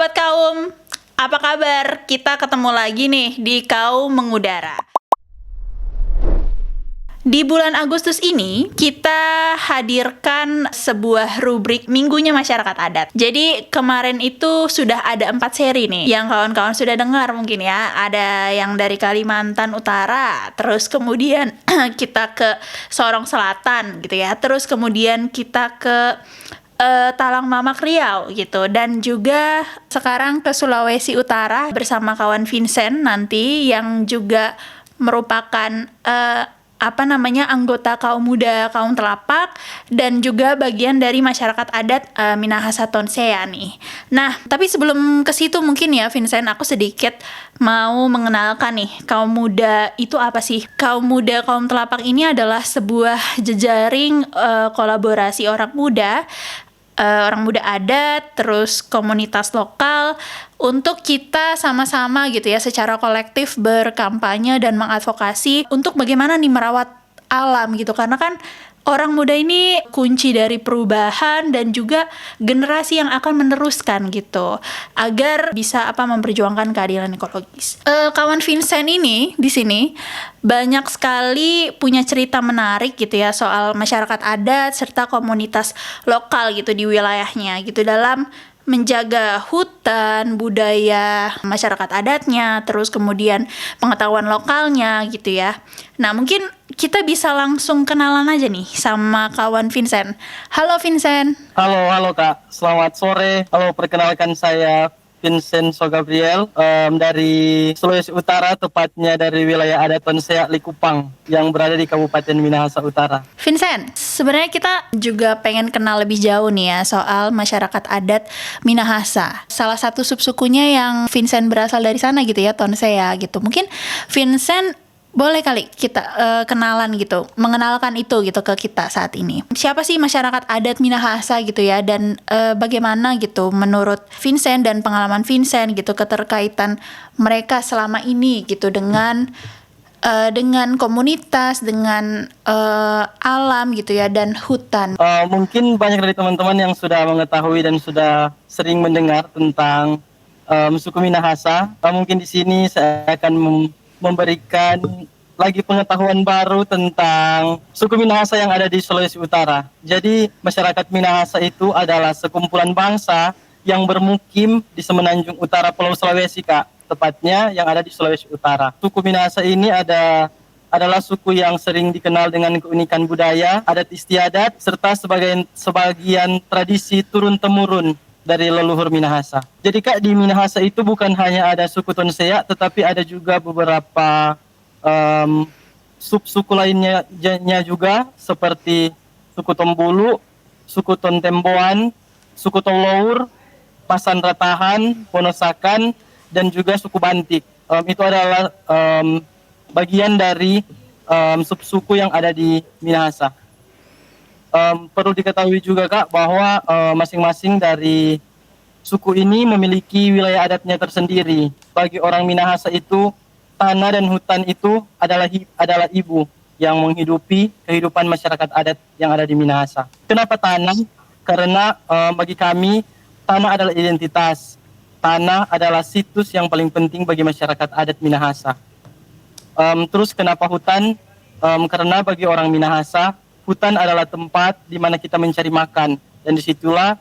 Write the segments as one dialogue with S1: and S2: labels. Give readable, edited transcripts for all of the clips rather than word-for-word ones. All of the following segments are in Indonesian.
S1: Sobat Kaum, apa kabar? Kita ketemu lagi nih di Kaum Mengudara. Di bulan Agustus ini, kita hadirkan sebuah rubrik Minggunya Masyarakat Adat. Jadi, kemarin itu sudah ada 4 seri nih, yang kawan-kawan sudah dengar mungkin ya. Ada yang dari Kalimantan Utara, terus kemudian kita ke Sorong Selatan gitu ya. Terus kemudian kita ke Talang Mamak Riau gitu, dan juga sekarang ke Sulawesi Utara bersama kawan Vincent nanti yang juga merupakan anggota kaum muda kaum telapak dan juga bagian dari masyarakat adat Minahasa Tonsea nih. Nah, tapi sebelum ke situ mungkin ya Vincent, aku sedikit mau mengenalkan nih kaum muda itu apa sih? Kaum muda kaum telapak ini adalah sebuah jejaring kolaborasi orang muda adat, terus komunitas lokal untuk kita sama-sama gitu ya secara kolektif berkampanye dan mengadvokasi untuk bagaimana nih merawat alam gitu, karena kan orang muda ini kunci dari perubahan dan juga generasi yang akan meneruskan gitu agar bisa memperjuangkan keadilan ekologis. Kawan Vincent ini di sini banyak sekali punya cerita menarik gitu ya soal masyarakat adat serta komunitas lokal gitu di wilayahnya gitu dalam menjaga hutan, budaya masyarakat adatnya, terus kemudian pengetahuan lokalnya gitu ya. Nah, mungkin kita bisa langsung kenalan aja nih sama kawan Vincent. Halo Vincent.
S2: Halo Kak, selamat sore. Halo, perkenalkan saya Vincent Sogabriel dari Sulawesi Utara, tepatnya dari wilayah adat Tonsea Likupang yang berada di Kabupaten Minahasa Utara.
S1: Vincent, sebenarnya kita juga pengen kenal lebih jauh nih ya soal masyarakat adat Minahasa. Salah satu subsukunya yang Vincent berasal dari sana gitu ya, Tonsea gitu. Mungkin Vincent boleh kali kita kenalan gitu, mengenalkan itu gitu ke kita saat ini. Siapa sih masyarakat adat Minahasa gitu ya, dan bagaimana gitu menurut Vincent dan pengalaman Vincent gitu keterkaitan mereka selama ini gitu dengan komunitas, dengan alam gitu ya, dan hutan.
S2: Mungkin banyak dari teman-teman yang sudah mengetahui dan sudah sering mendengar tentang suku Minahasa. Mungkin di sini saya akan memberikan lagi pengetahuan baru tentang suku Minahasa yang ada di Sulawesi Utara. Jadi masyarakat Minahasa itu adalah sekumpulan bangsa yang bermukim di semenanjung utara Pulau Sulawesi, Kak. Tepatnya yang ada di Sulawesi Utara. Suku Minahasa ini adalah suku yang sering dikenal dengan keunikan budaya, adat istiadat, serta sebagian tradisi turun-temurun dari leluhur Minahasa. Jadi Kak, di Minahasa itu bukan hanya ada suku Tonsea, tetapi ada juga beberapa sub-suku lainnya juga, seperti suku Tombulu, suku Tontemboan, suku Tolour, Pasan Ratahan, Ponosakan, dan juga suku Bantik. Itu adalah bagian dari sub-suku yang ada di Minahasa. Perlu diketahui juga Kak bahwa masing-masing dari suku ini memiliki wilayah adatnya tersendiri. Bagi orang Minahasa itu, tanah dan hutan itu adalah ibu yang menghidupi kehidupan masyarakat adat yang ada di Minahasa. Kenapa tanah? Karena bagi kami tanah adalah identitas. Tanah adalah situs yang paling penting bagi masyarakat adat Minahasa. Terus kenapa hutan? Karena bagi orang Minahasa, hutan adalah tempat di mana kita mencari makan, dan disitulah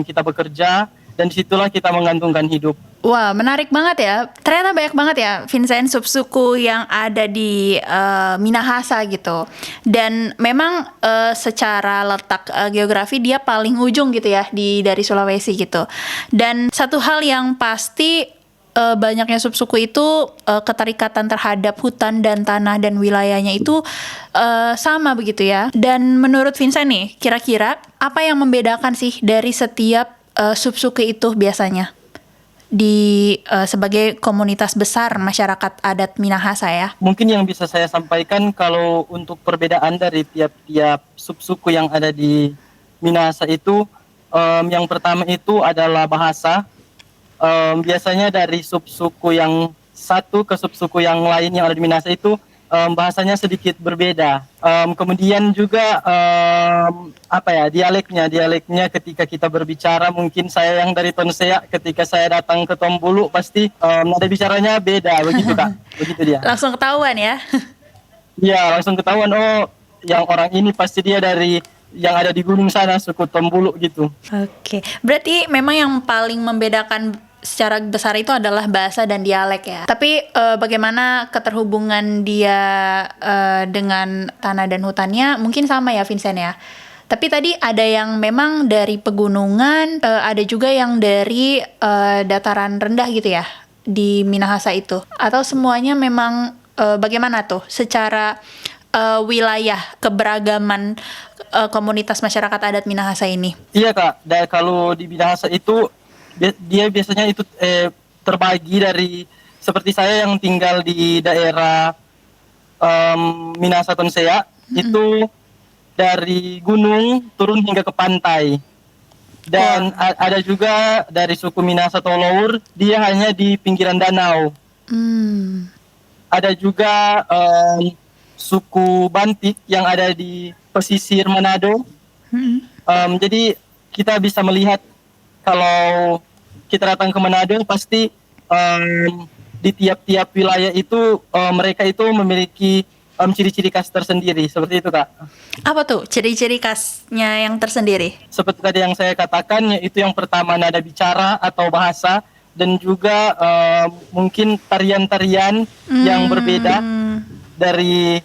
S2: kita bekerja, dan disitulah kita menggantungkan hidup.
S1: Wah, menarik banget ya. Ternyata banyak banget ya Vincent subsuku yang ada di Minahasa gitu. Dan memang secara letak geografi dia paling ujung gitu ya dari Sulawesi gitu. Dan satu hal yang pasti banyaknya subsuku itu keterikatan terhadap hutan dan tanah dan wilayahnya itu sama begitu ya. Dan menurut Vincent nih, kira-kira apa yang membedakan sih dari setiap subsuku itu biasanya di sebagai komunitas besar masyarakat adat Minahasa ya?
S2: Mungkin yang bisa saya sampaikan kalau untuk perbedaan dari tiap-tiap subsuku yang ada di Minahasa itu, yang pertama itu adalah bahasa. Biasanya dari subsuku yang satu ke subsuku yang lain yang ada di Minahasa itu bahasanya sedikit berbeda. Kemudian juga dialeknya ketika kita berbicara, mungkin saya yang dari Tonsea ketika saya datang ke Tombulu pasti nada bicaranya beda, begitu Kak, begitu dia.
S1: Langsung ketahuan ya.
S2: Iya, langsung ketahuan, oh yang orang ini pasti dia dari yang ada di gunung sana, suku Tombulu gitu.
S1: Oke, berarti memang yang paling membedakan secara besar itu adalah bahasa dan dialek ya. Tapi bagaimana keterhubungan dia dengan tanah dan hutannya mungkin sama ya Vincent ya. Tapi tadi ada yang memang dari pegunungan, ada juga yang dari dataran rendah gitu ya di Minahasa itu. Atau semuanya memang bagaimana tuh secara wilayah keberagaman komunitas masyarakat adat Minahasa ini?
S2: Iya Kak, kalau di Minahasa itu dia biasanya itu terbagi dari seperti saya yang tinggal di daerah Minahasa Tonsea, itu dari gunung turun hingga ke pantai. Dan ada juga dari suku Minahasa Tolour, dia hanya di pinggiran danau. Ada juga suku Bantik yang ada di pesisir Manado. Jadi kita bisa melihat kalau kita datang ke Manado pasti di tiap-tiap wilayah itu mereka itu memiliki ciri-ciri khas tersendiri, seperti itu Kak.
S1: Apa tuh ciri-ciri khasnya yang tersendiri?
S2: Seperti tadi yang saya katakan, yaitu yang pertama nada bicara atau bahasa, dan juga mungkin tarian-tarian yang berbeda dari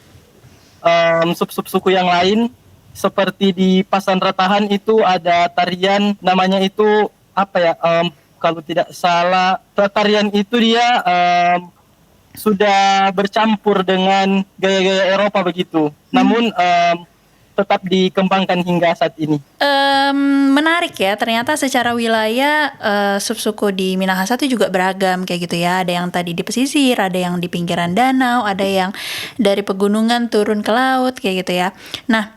S2: sub-sub suku yang lain. Seperti di Pasan Ratahan itu ada tarian namanya itu kalau tidak salah tarian itu dia sudah bercampur dengan gaya-gaya Eropa begitu. Namun tetap dikembangkan hingga saat ini.
S1: Menarik ya, ternyata secara wilayah subsuku di Minahasa itu juga beragam kayak gitu ya. Ada yang tadi di pesisir, ada yang di pinggiran danau, ada yang dari pegunungan turun ke laut kayak gitu ya. Nah,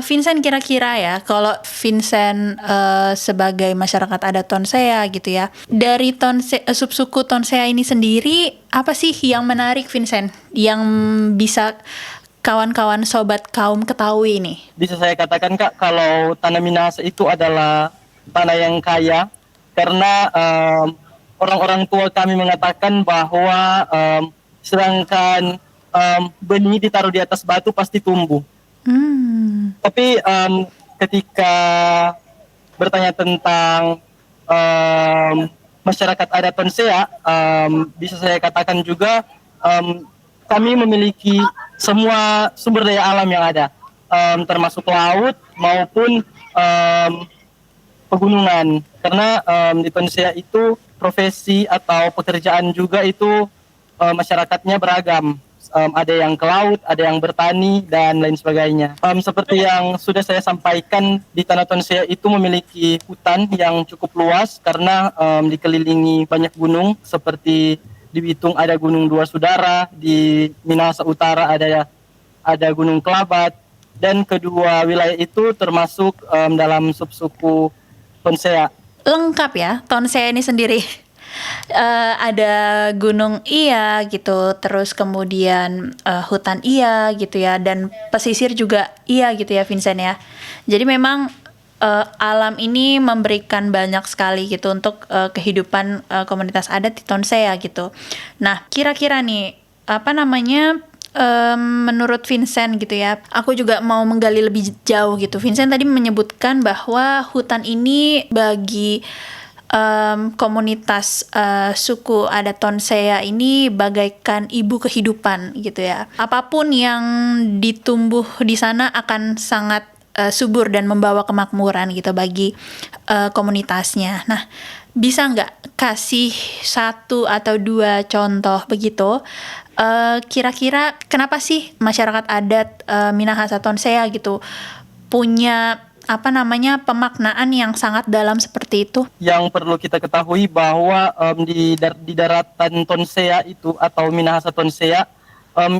S1: Vincent kira-kira ya, kalau Vincent sebagai masyarakat adat Tonsea gitu ya, dari subsuku Tonsea ini sendiri, apa sih yang menarik Vincent? Yang bisa kawan-kawan sobat kaum ketahui nih?
S2: Bisa saya katakan Kak, kalau tanah Minahasa itu adalah tanah yang kaya, karena orang-orang tua kami mengatakan bahwa sedangkan benih ditaruh di atas batu pasti tumbuh. Tapi ketika bertanya tentang masyarakat adat Tonsea, bisa saya katakan juga kami memiliki semua sumber daya alam yang ada, termasuk laut maupun pegunungan. Karena di Tonsea itu profesi atau pekerjaan juga itu masyarakatnya beragam. Ada yang ke laut, ada yang bertani, dan lain sebagainya. Seperti yang sudah saya sampaikan, di Tanah Tonsea itu memiliki hutan yang cukup luas karena dikelilingi banyak gunung. Seperti di Bitung ada Gunung Dua Sudara, di Minahasa Utara ada Gunung Kelabat, dan kedua wilayah itu termasuk dalam subsuku Tonsea.
S1: Lengkap ya, Tonsea ini sendiri. Ada gunung iya gitu, terus kemudian hutan iya gitu ya, dan pesisir juga iya gitu ya Vincent ya. Jadi memang alam ini memberikan banyak sekali gitu untuk kehidupan komunitas adat di Tonsea gitu. Nah, kira-kira nih menurut Vincent gitu ya, aku juga mau menggali lebih jauh gitu. Vincent tadi menyebutkan bahwa hutan ini bagi komunitas suku adat Tonsea ini bagaikan ibu kehidupan gitu ya. Apapun yang ditumbuh di sana akan sangat subur dan membawa kemakmuran gitu bagi komunitasnya. Nah, bisa nggak kasih satu atau dua contoh begitu? Kira-kira kenapa sih masyarakat adat Minahasa Tonsea gitu punya pemaknaan yang sangat dalam seperti itu?
S2: Yang perlu kita ketahui bahwa di daratan Tonsea itu atau Minahasa Tonsea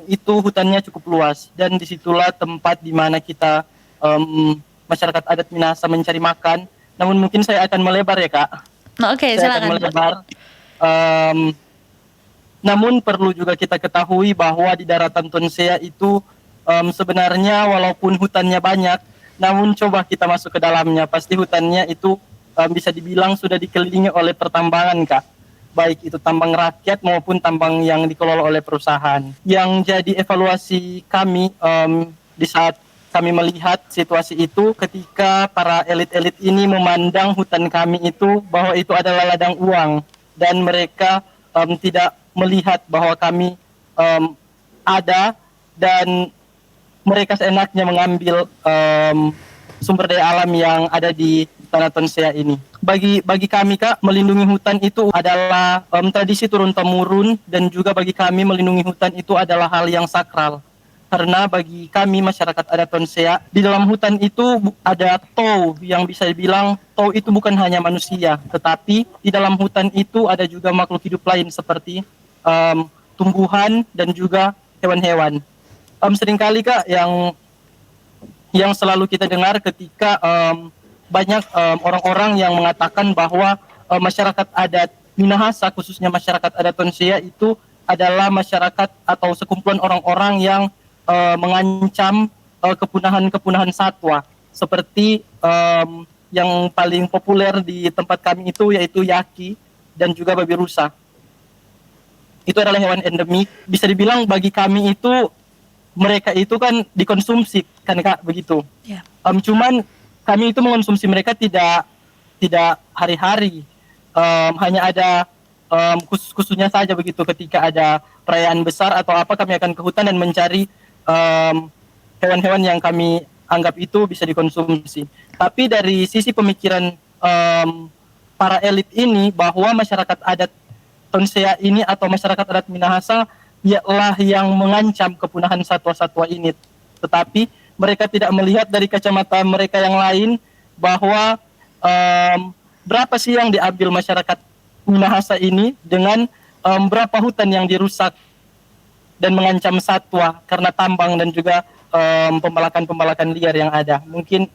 S2: itu hutannya cukup luas, dan disitulah tempat di mana kita masyarakat adat Minahasa mencari makan. Namun mungkin saya akan melebar ya Kak.
S1: Oke,
S2: saya
S1: silakan.
S2: akan melebar. Namun perlu juga kita ketahui bahwa di daratan Tonsea itu sebenarnya walaupun hutannya banyak, namun coba kita masuk ke dalamnya, pasti hutannya itu bisa dibilang sudah dikelilingi oleh pertambangan, Kak. Baik itu tambang rakyat maupun tambang yang dikelola oleh perusahaan. Yang jadi evaluasi kami di saat kami melihat situasi itu ketika para elit-elit ini memandang hutan kami itu bahwa itu adalah ladang uang, dan mereka tidak melihat bahwa kami ada, dan mereka seenaknya mengambil sumber daya alam yang ada di Tanah Tonsea ini. Bagi kami, Kak, melindungi hutan itu adalah tradisi turun-temurun, dan juga bagi kami melindungi hutan itu adalah hal yang sakral. Karena bagi kami masyarakat adat Tonsea, di dalam hutan itu ada tou, yang bisa dibilang tou itu bukan hanya manusia, tetapi di dalam hutan itu ada juga makhluk hidup lain seperti tumbuhan dan juga hewan-hewan. Seringkali, Kak, yang selalu kita dengar ketika banyak orang-orang yang mengatakan bahwa masyarakat adat Minahasa, khususnya masyarakat adat Tonsea itu adalah masyarakat atau sekumpulan orang-orang yang mengancam kepunahan satwa, seperti yang paling populer di tempat kami itu yaitu yaki dan juga babi rusa. Itu adalah hewan endemik. Bisa dibilang bagi kami itu mereka itu kan dikonsumsi kan, Kak, begitu.
S1: Ya.
S2: Cuman kami itu mengonsumsi mereka tidak hari-hari. Hanya ada khusus-khususnya saja begitu, ketika ada perayaan besar atau apa kami akan ke hutan dan mencari hewan-hewan yang kami anggap itu bisa dikonsumsi. Tapi dari sisi pemikiran para elit ini bahwa masyarakat adat Tonsea ini atau masyarakat adat Minahasa ialah yang mengancam kepunahan satwa-satwa ini, tetapi mereka tidak melihat dari kacamata mereka yang lain bahwa berapa sih yang diambil masyarakat Minahasa ini dengan berapa hutan yang dirusak dan mengancam satwa karena tambang dan juga pembalakan-pembalakan liar yang ada. Mungkin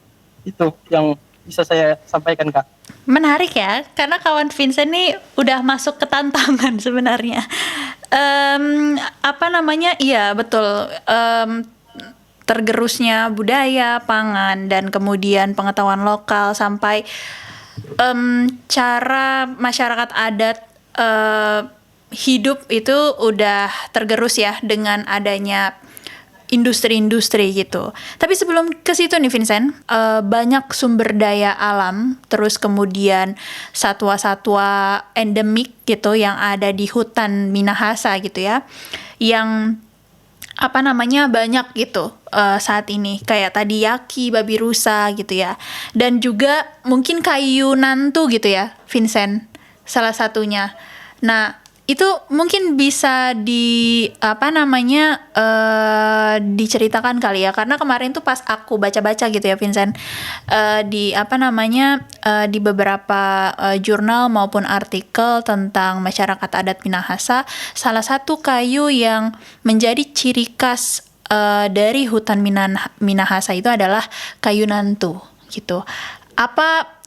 S2: itu yang bisa saya sampaikan, Kak.
S1: Menarik ya, karena kawan Vincent nih udah masuk ke tantangan sebenarnya. Apa namanya? Iya, betul. Tergerusnya budaya, pangan, dan kemudian pengetahuan lokal sampai cara masyarakat adat hidup itu udah tergerus ya dengan adanya industri-industri gitu. Tapi sebelum ke situ nih Vincent, banyak sumber daya alam, terus kemudian satwa-satwa endemik gitu yang ada di hutan Minahasa gitu ya, yang apa namanya banyak gitu saat ini, kayak tadi yaki, babi rusa gitu ya, dan juga mungkin kayu nantu gitu ya Vincent, salah satunya. Nah itu mungkin bisa diceritakan kali ya, karena kemarin tuh pas aku baca-baca gitu ya Vincent, di beberapa jurnal maupun artikel tentang masyarakat adat Minahasa, salah satu kayu yang menjadi ciri khas dari hutan Minahasa itu adalah kayu nantu gitu. Apa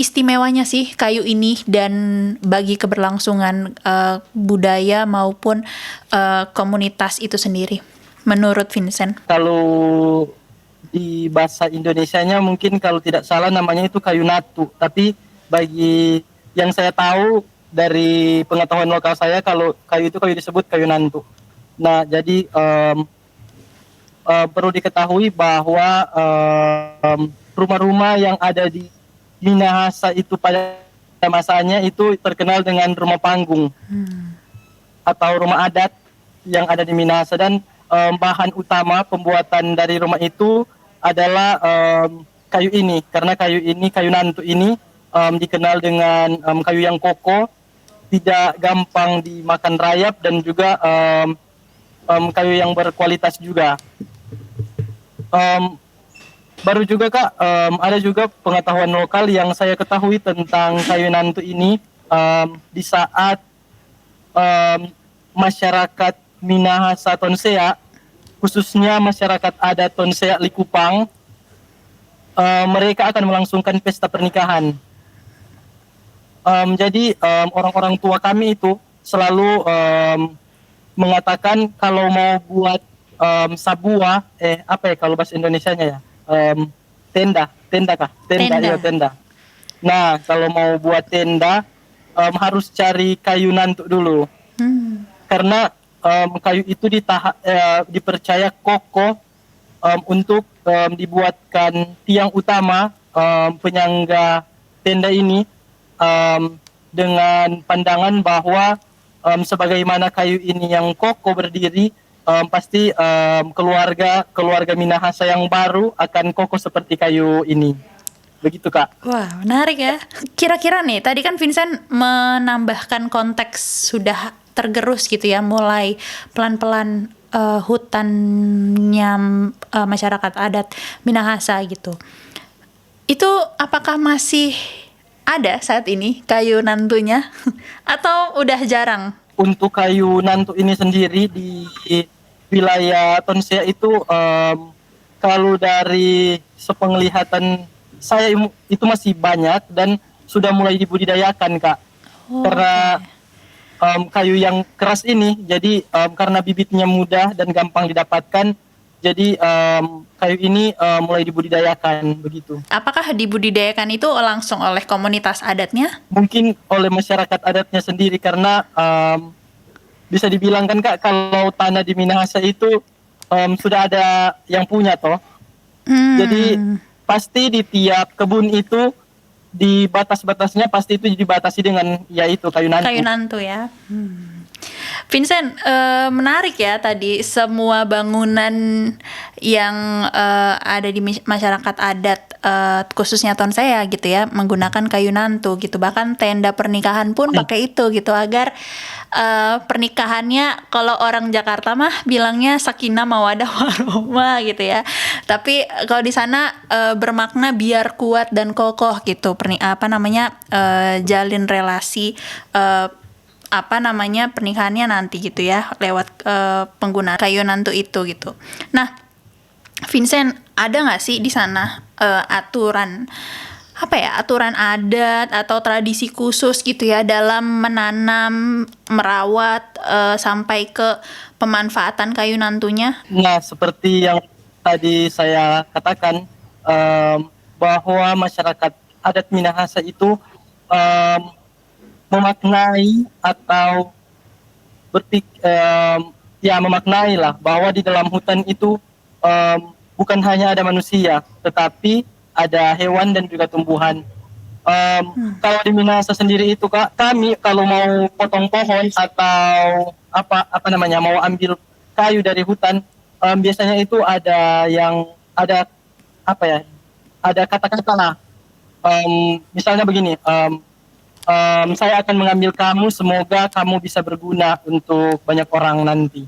S1: istimewanya sih kayu ini dan bagi keberlangsungan budaya maupun komunitas itu sendiri menurut Vincent?
S2: Kalau di bahasa Indonesianya mungkin kalau tidak salah namanya itu kayu natu, tapi bagi yang saya tahu dari pengetahuan lokal saya, kalau kayu itu disebut kayu nantu. Nah, jadi perlu diketahui bahwa rumah-rumah yang ada di Minahasa itu pada masanya itu terkenal dengan rumah panggung atau rumah adat yang ada di Minahasa, dan bahan utama pembuatan dari rumah itu adalah kayu ini, karena kayu nantu ini dikenal dengan kayu yang kokoh, tidak gampang dimakan rayap, dan juga kayu yang berkualitas juga. Baru juga Kak, ada juga pengetahuan lokal yang saya ketahui tentang kayu nantu ini, di saat masyarakat Minahasa Tonsea, khususnya masyarakat adat Tonsea Likupang, mereka akan melangsungkan pesta pernikahan. Jadi orang-orang tua kami itu selalu mengatakan kalau mau buat sabuah, apa ya kalau bahasa Indonesianya ya, tenda, tenda kah? Tenda,
S1: Tenda.
S2: iya tenda. Nah, kalau mau buat tenda harus cari kayu nantuk dulu,
S1: Hmm.
S2: karena kayu itu dipercaya kokoh untuk dibuatkan tiang utama penyangga tenda ini, dengan pandangan bahwa sebagaimana kayu ini yang kokoh berdiri, pasti keluarga Minahasa yang baru akan kokoh seperti kayu ini. Begitu Kak.
S1: Wah, menarik ya. Kira-kira nih, tadi kan Vincent menambahkan konteks sudah tergerus gitu ya, mulai pelan-pelan hutannya masyarakat adat Minahasa gitu. Itu apakah masih ada saat ini kayu nantunya atau udah jarang?
S2: Untuk kayu nantuk ini sendiri di wilayah Tonsea itu, kalau dari sepenglihatan saya itu masih banyak dan sudah mulai dibudidayakan Kak.
S1: Oh,
S2: Karena
S1: oke.
S2: kayu yang keras ini, jadi karena bibitnya mudah dan gampang didapatkan, jadi kayu ini mulai dibudidayakan begitu.
S1: Apakah dibudidayakan itu langsung oleh komunitas adatnya?
S2: Mungkin oleh masyarakat adatnya sendiri, karena bisa dibilang kan Kak, kalau tanah di Minahasa itu sudah ada yang punya toh. Jadi
S1: Hmm.
S2: pasti di tiap kebun itu di batas-batasnya pasti itu dibatasi dengan yaitu kayu nantu.
S1: Kayu nantu ya. Vincent, menarik ya tadi semua bangunan yang ada di masyarakat adat, khususnya Tonsea gitu ya, menggunakan kayu nantu gitu. Bahkan tenda pernikahan pun pakai itu gitu, agar pernikahannya, kalau orang Jakarta mah bilangnya sakinah mawaddah warahmah gitu ya. Tapi kalau di sana bermakna biar kuat dan kokoh gitu, jalin relasi pernikahannya nanti gitu ya, lewat penggunaan kayu nantu itu gitu. Nah, Vincent, ada nggak sih di sana aturan adat atau tradisi khusus gitu ya dalam menanam, merawat sampai ke pemanfaatan kayu nantunya?
S2: Nah, seperti yang tadi saya katakan, bahwa masyarakat adat Minahasa itu memaknai atau memaknai lah bahwa di dalam hutan itu bukan hanya ada manusia, tetapi ada hewan dan juga tumbuhan. Kalau di Minahasa sendiri itu Kak, kami kalau mau potong pohon atau mau ambil kayu dari hutan, biasanya itu ada kata-kata lah. Misalnya begini, saya akan mengambil kamu, semoga kamu bisa berguna untuk banyak orang nanti.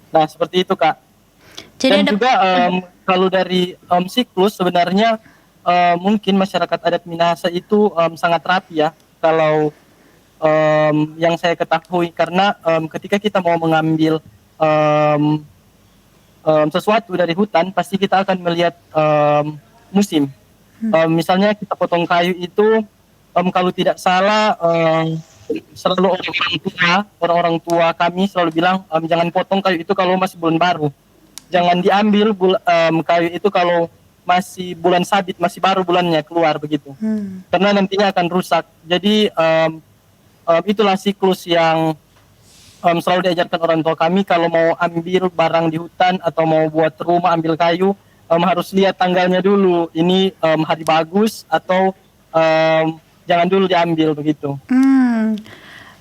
S2: Nah, seperti itu Kak.
S1: Jadi
S2: Dan
S1: ada
S2: juga kalau dari siklus sebenarnya, mungkin masyarakat adat Minahasa itu sangat rapi ya, kalau yang saya ketahui, karena ketika kita mau mengambil sesuatu dari hutan, pasti kita akan melihat musim. Misalnya kita potong kayu itu, kalau tidak salah, selalu orang-orang tua kami selalu bilang, jangan potong kayu itu kalau masih bulan baru, jangan diambil kayu itu kalau masih bulan sabit, masih baru bulannya keluar begitu, karena nantinya akan rusak. Jadi itulah siklus yang selalu diajarkan orang tua kami. Kalau mau ambil barang di hutan atau mau buat rumah, ambil kayu, harus lihat tanggalnya dulu, ini hari bagus atau jangan dulu diambil begitu.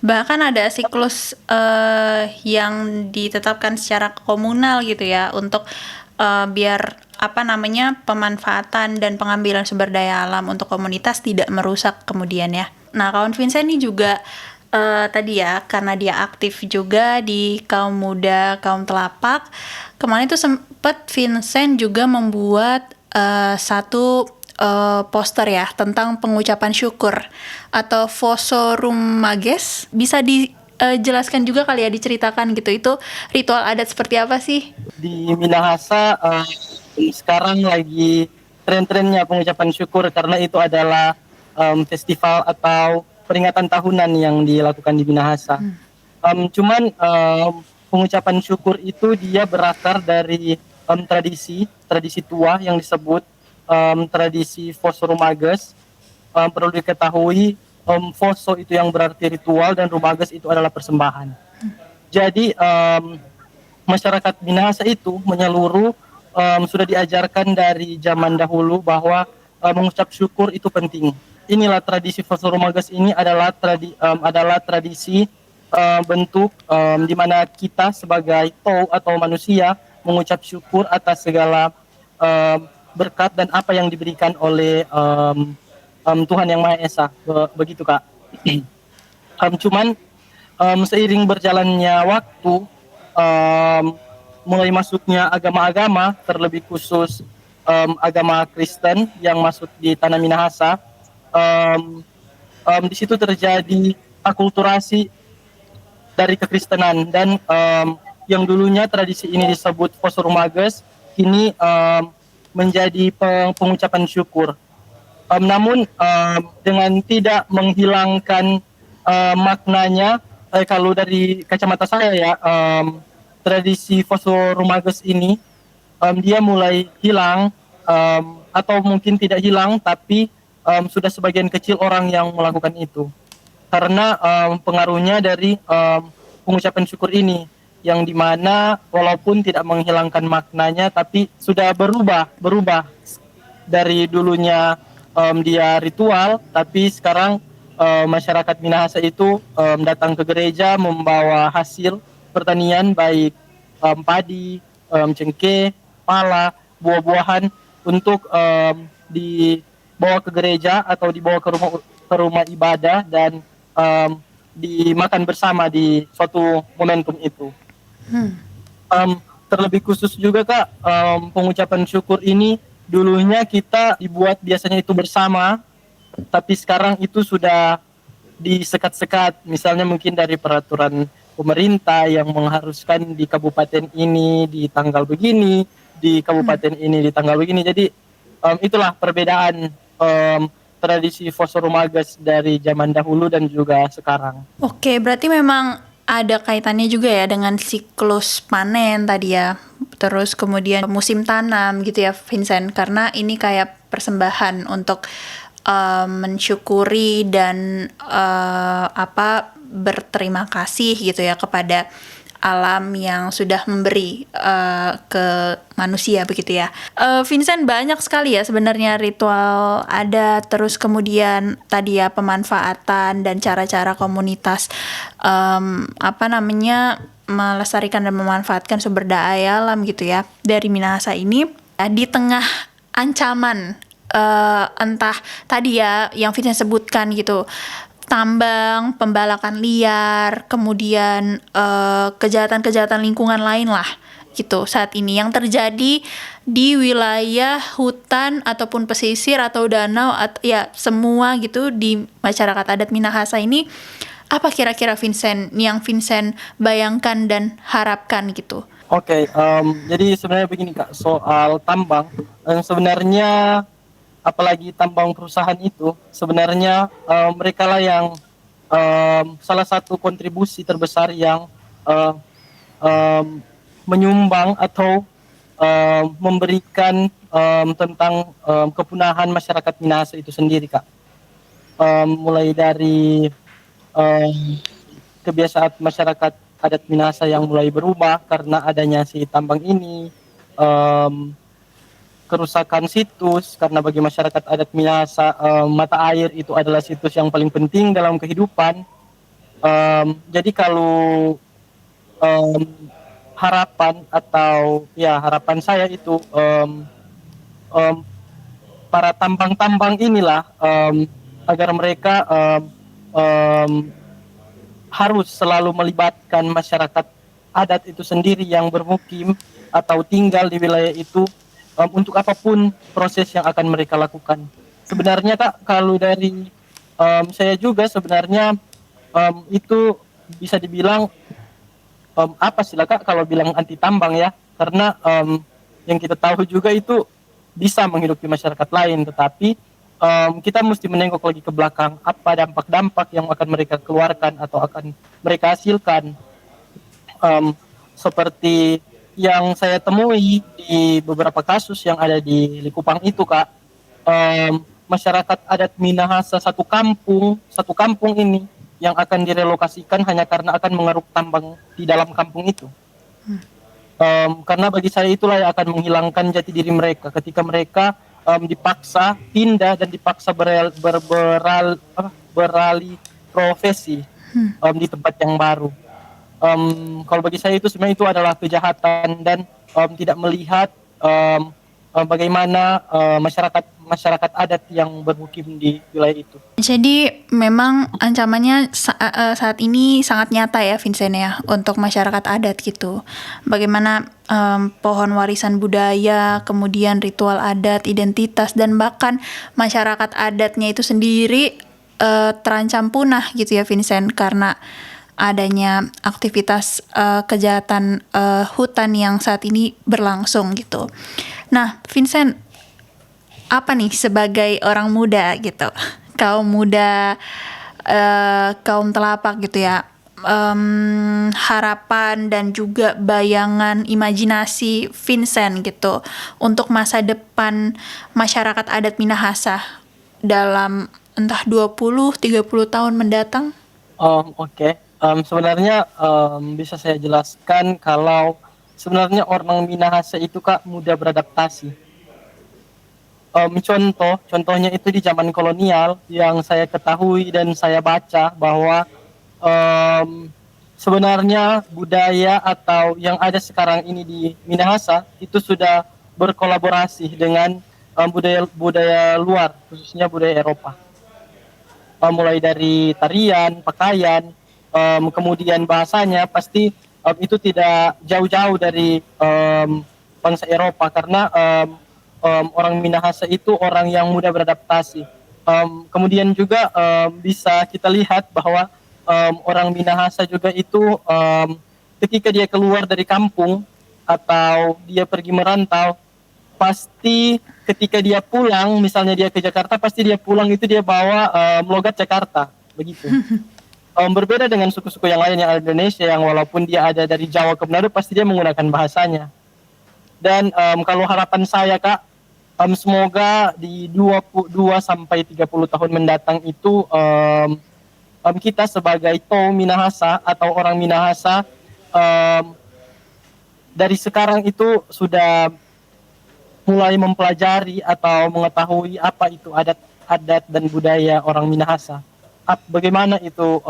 S1: Bahkan ada siklus yang ditetapkan secara komunal gitu ya, untuk biar pemanfaatan dan pengambilan sumber daya alam untuk komunitas tidak merusak kemudian ya. Nah, kawan Vincent ini juga tadi ya, karena dia aktif juga di kaum muda, kaum telapak, kemarin itu sempat Vincent juga membuat satu poster ya tentang pengucapan syukur atau Fosorum Mages. Bisa dijelaskan juga kali ya, diceritakan gitu, itu ritual adat seperti apa sih?
S2: Di Minahasa sekarang lagi tren-trennya pengucapan syukur, karena itu adalah festival atau peringatan tahunan yang dilakukan di Minahasa. Cuman pengucapan syukur itu dia berakar dari tradisi tua yang disebut tradisi Foso Rumages. Perlu diketahui Foso itu yang berarti ritual dan Rumages itu adalah persembahan. Jadi masyarakat Minahasa itu menyeluruh sudah diajarkan dari zaman dahulu bahwa mengucap syukur itu penting. Inilah tradisi Foso Rumages ini adalah tradisi bentuk di mana kita sebagai atau manusia mengucap syukur atas segala berkat dan apa yang diberikan oleh Tuhan Yang Maha Esa. Begitu Kak. Cuman seiring berjalannya waktu, mulai masuknya agama-agama, terlebih khusus agama Kristen yang masuk di tanah Minahasa, di situ terjadi akulturasi dari kekristenan dan yang dulunya tradisi ini disebut Foso Rumages kini menjadi pengucapan syukur. Namun dengan tidak menghilangkan maknanya, kalau dari kacamata saya ya, tradisi Foso Rumages ini dia mulai hilang, atau mungkin tidak hilang tapi sudah sebagian kecil orang yang melakukan itu karena pengaruhnya dari pengucapan syukur ini yang dimana walaupun tidak menghilangkan maknanya tapi sudah berubah dari dulunya dia ritual, tapi sekarang masyarakat Minahasa itu datang ke gereja membawa hasil pertanian baik padi, cengkeh, pala, buah-buahan untuk dibawa ke gereja atau dibawa ke rumah ibadah dan dimakan bersama di suatu momentum itu. Terlebih khusus juga Kak, pengucapan syukur ini dulunya kita dibuat biasanya itu bersama, tapi sekarang itu sudah disekat-sekat, misalnya mungkin dari peraturan pemerintah yang mengharuskan di kabupaten ini di tanggal begini, di kabupaten ini di tanggal begini. Jadi itulah perbedaan tradisi Foso Rumages dari zaman dahulu dan juga sekarang.
S1: Oke, berarti memang ada kaitannya juga ya dengan siklus panen tadi ya. Terus kemudian musim tanam gitu ya Vincent, karena ini kayak persembahan untuk mensyukuri dan berterima kasih gitu ya kepada alam yang sudah memberi ke manusia begitu ya. Vincent, banyak sekali ya sebenarnya ritual ada, terus kemudian tadi ya pemanfaatan dan cara-cara komunitas melestarikan dan memanfaatkan sumber daya alam gitu ya dari Minahasa ini di tengah ancaman entah tadi ya yang Vincent sebutkan gitu, tambang, pembalakan liar, kemudian kejahatan-kejahatan lingkungan lain lah gitu saat ini yang terjadi di wilayah hutan ataupun pesisir atau danau ya semua gitu di masyarakat adat Minahasa ini. Apa kira-kira Vincent yang Vincent bayangkan dan harapkan gitu?
S2: Oke, jadi sebenarnya begini Kak, soal tambang, sebenarnya apalagi tambang perusahaan itu, sebenarnya mereka lah yang salah satu kontribusi terbesar yang menyumbang atau memberikan tentang kepunahan masyarakat Minahasa itu sendiri Kak. Mulai dari kebiasaan masyarakat adat Minahasa yang mulai berubah karena adanya si tambang ini, kerusakan situs, karena bagi masyarakat adat Minahasa mata air itu adalah situs yang paling penting dalam kehidupan. Jadi kalau harapan saya itu para tambang-tambang inilah agar mereka harus selalu melibatkan masyarakat adat itu sendiri yang bermukim atau tinggal di wilayah itu untuk apapun proses yang akan mereka lakukan. Sebenarnya Kak, kalau dari saya juga sebenarnya itu bisa dibilang apa sih lah Kak kalau bilang anti tambang ya, karena yang kita tahu juga itu bisa menghidupi masyarakat lain, tetapi kita mesti menengok lagi ke belakang apa dampak-dampak yang akan mereka keluarkan atau akan mereka hasilkan. Seperti yang saya temui di beberapa kasus yang ada di Likupang itu, Kak, masyarakat adat Minahasa satu kampung ini yang akan direlokasikan hanya karena akan mengeruk tambang di dalam kampung itu. Karena bagi saya itulah yang akan menghilangkan jati diri mereka ketika mereka dipaksa pindah dan dipaksa beralih profesi di tempat yang baru. Kalau bagi saya itu sebenarnya itu adalah kejahatan dan tidak melihat bagaimana masyarakat adat yang bermukim di wilayah itu.
S1: Jadi memang ancamannya saat ini sangat nyata ya Vincent ya untuk masyarakat adat gitu. Bagaimana pohon warisan budaya, kemudian ritual adat, identitas dan bahkan masyarakat adatnya itu sendiri terancam punah gitu ya Vincent karena adanya aktivitas kejahatan hutan yang saat ini berlangsung gitu. Nah, Vincent, apa nih sebagai orang muda gitu, kaum muda, kaum telapak gitu ya, harapan dan juga bayangan imajinasi Vincent gitu untuk masa depan masyarakat adat Minahasa dalam entah 20-30 tahun mendatang?
S2: Oke. Sebenarnya bisa saya jelaskan kalau sebenarnya orang Minahasa itu, Kak, mudah beradaptasi. Contohnya itu di zaman kolonial yang saya ketahui dan saya baca bahwa sebenarnya budaya atau yang ada sekarang ini di Minahasa itu sudah berkolaborasi dengan budaya luar, khususnya budaya Eropa. Mulai dari tarian, pakaian, kemudian bahasanya pasti itu tidak jauh-jauh dari bangsa Eropa karena orang Minahasa itu orang yang mudah beradaptasi. Kemudian juga bisa kita lihat bahwa orang Minahasa juga itu ketika dia keluar dari kampung atau dia pergi merantau, pasti ketika dia pulang, misalnya dia ke Jakarta, pasti dia pulang itu dia bawa logat Jakarta, begitu. Berbeda dengan suku-suku yang lain yang ada di Indonesia yang walaupun dia ada dari Jawa ke Manado, pasti dia menggunakan bahasanya. Dan kalau harapan saya, Kak, semoga di 22 sampai 30 tahun mendatang itu kita sebagai Toh Minahasa atau orang Minahasa dari sekarang itu sudah mulai mempelajari atau mengetahui apa itu adat dan budaya orang Minahasa. Bagaimana itu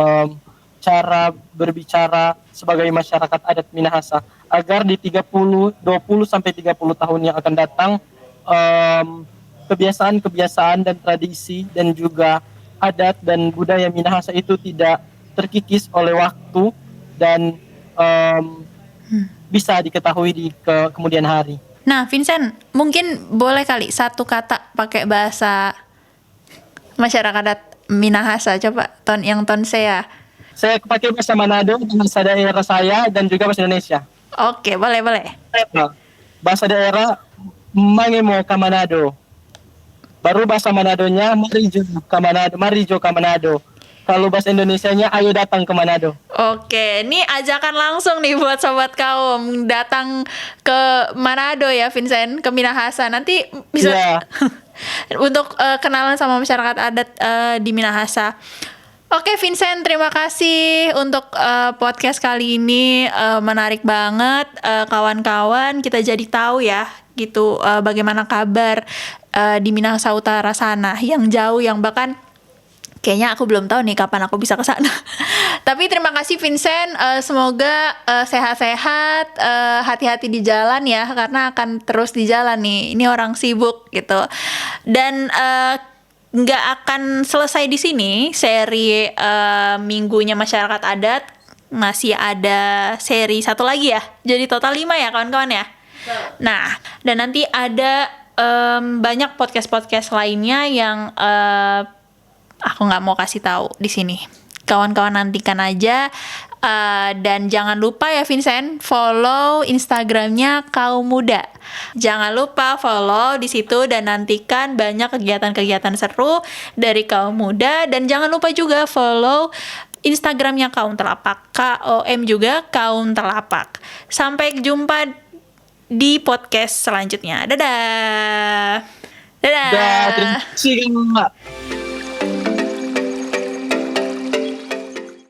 S2: cara berbicara sebagai masyarakat adat Minahasa agar di 20 sampai 30 tahun yang akan datang kebiasaan-kebiasaan dan tradisi dan juga adat dan budaya Minahasa itu tidak terkikis oleh waktu dan bisa diketahui di kemudian hari.
S1: Nah, Vincent, mungkin boleh kali satu kata pakai bahasa masyarakat adat Minahasa, coba yang Tonsea.
S2: Saya pakai bahasa Manado, bahasa daerah saya dan juga bahasa Indonesia.
S1: Oke, boleh.
S2: Bahasa daerah Mangemo ka Manado. Baru bahasa Manadonya Marijo ka Manado. Kalau bahasa Indonesianya ayo datang ke Manado.
S1: Oke, ini ajakan langsung nih buat sobat kaum datang ke Manado ya Vincent, ke Minahasa. Nanti bisa untuk kenalan sama masyarakat adat di Minahasa. Oke Vincent, terima kasih untuk podcast kali ini, menarik banget kawan-kawan, kita jadi tahu ya gitu bagaimana kabar di Minahasa Utara sana yang jauh, yang bahkan kayaknya aku belum tahu nih kapan aku bisa ke sana. Tapi terima kasih Vincent, semoga sehat-sehat, hati-hati di jalan ya karena akan terus di jalan nih. Ini orang sibuk gitu. Dan nggak akan selesai di sini seri minggunya masyarakat adat, masih ada seri satu lagi ya, jadi total 5 ya kawan-kawan ya. Nah, dan nanti ada banyak podcast lainnya yang aku nggak mau kasih tahu di sini kawan-kawan nantikan aja. Dan jangan lupa ya Vincent, follow Instagramnya Kaum Muda. Jangan lupa follow di situ dan nantikan banyak kegiatan-kegiatan seru dari Kaum Muda. Dan jangan lupa juga follow Instagramnya Kaum Telapak, KOM juga Kaum Telapak. Sampai jumpa di podcast selanjutnya. Dadah. Dadah.
S2: Terima kasih Kak.